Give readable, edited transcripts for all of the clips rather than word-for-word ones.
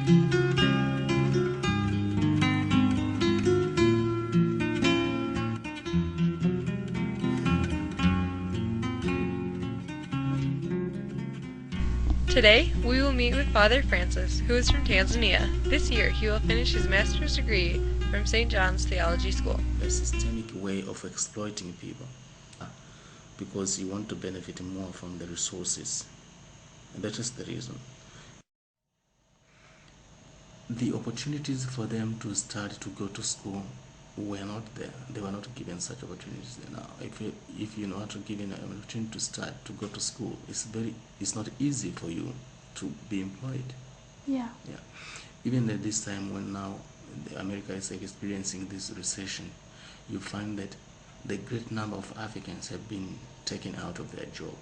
Today, we will meet with Father Francis, who is from Tanzania. This year, he will finish his master's degree from St. John's Theology School. A systemic way of exploiting people because you want to benefit more from the resources. And that is the reason. The opportunities for them to start to go to school were not there. They were not given such opportunities. Now, if you're not given an opportunity to start to go to school, it's not easy for you to be employed. Yeah. Even at this time when now America is experiencing this recession, you find that the great number of Africans have been taken out of their job,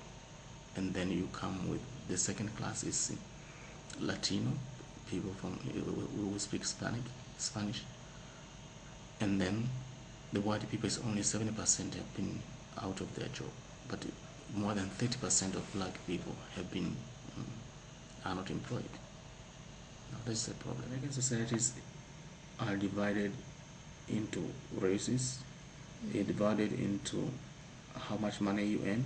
and then you come with the second class is Latino people who speak Spanish, and then the white people is only 70% have been out of their job, but more than 30% of black people have been are not employed. Now that's the problem. American societies are divided into races, divided into how much money you earn.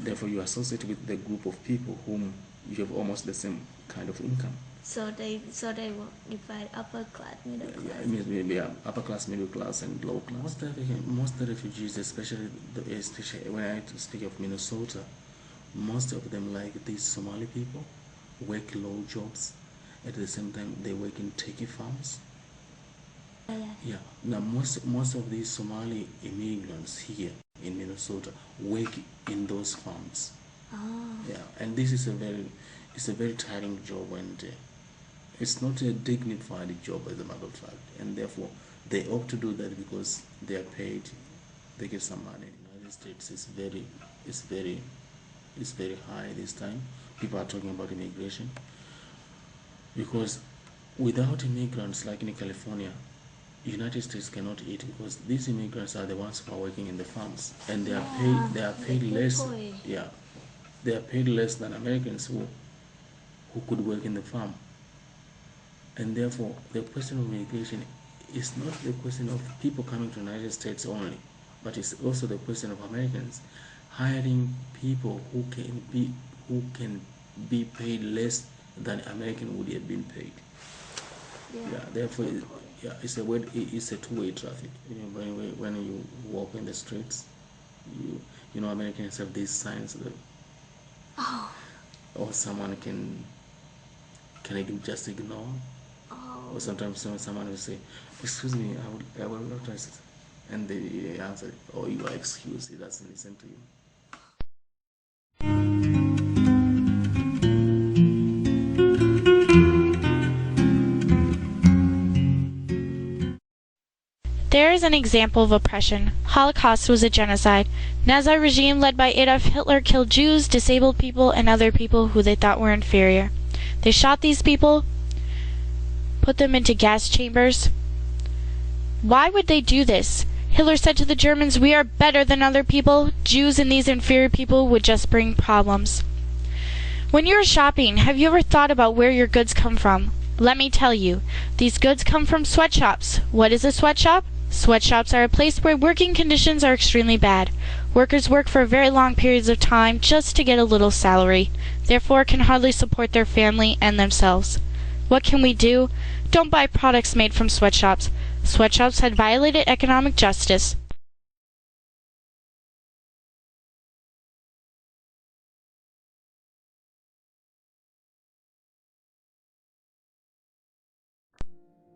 Therefore, you associate with the group of people whom you have almost the same kind of income. So they will divide upper class, middle class. Yeah, upper class, middle class, and low class. Most of the refugees, especially when I speak of Minnesota, most of them, like these Somali people, work low jobs. At the same time, they work in turkey farms. Yeah. Now most of these Somali immigrants here in Minnesota work in those farms. Oh. Yeah, and this is a very tiring job, and it's not a dignified job, as a matter of fact, and therefore they opt to do that because they are paid. They get some money. In the United States, it's very high this time. People are talking about immigration because without immigrants, like in California, United States cannot eat because these immigrants are the ones who are working in the farms, and they are paid less. Yeah, they are paid less than Americans who could work in the farm. And therefore, the question of immigration is not the question of people coming to the United States only, but it's also the question of Americans hiring people who can be paid less than American would have been paid. Yeah, therefore, it's a two-way traffic. When you walk in the streets, you know Americans have these signs that, or someone can just ignore. Or sometimes someone will say, "Excuse me, I will not trust it," and they answer, "Oh, you are excused." He doesn't listen to you. There is an example of oppression. Holocaust was a genocide. Nazi regime led by Adolf Hitler killed Jews, disabled people, and other people who they thought were inferior. They shot these people, put them into gas chambers. Why would they do this? Hitler said to the Germans, "We are better than other people. Jews and these inferior people would just bring problems." When you're shopping, have you ever thought about where your goods come from? Let me tell you, these goods come from sweatshops. What is a sweatshop? Sweatshops are a place where working conditions are extremely bad. Workers work for very long periods of time just to get a little salary, therefore can hardly support their family and themselves. What can we do? Don't buy products made from sweatshops. Sweatshops had violated economic justice.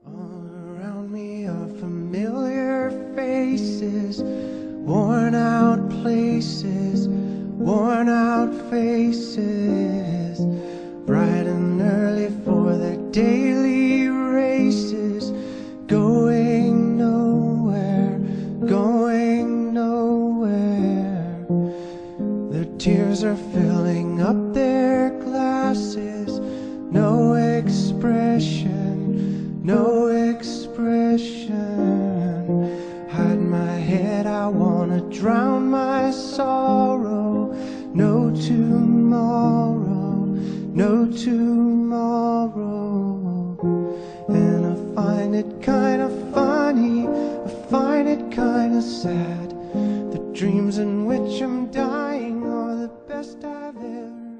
All around me are familiar faces, worn out places, worn out faces, bright and early for their daily races, going nowhere, going nowhere. Their tears are filling up their glasses, no expression, no expression. Hide my head, I wanna drown my sorrow. No tomorrow, no tomorrow. sad. The dreams in which I'm dying are the best I've ever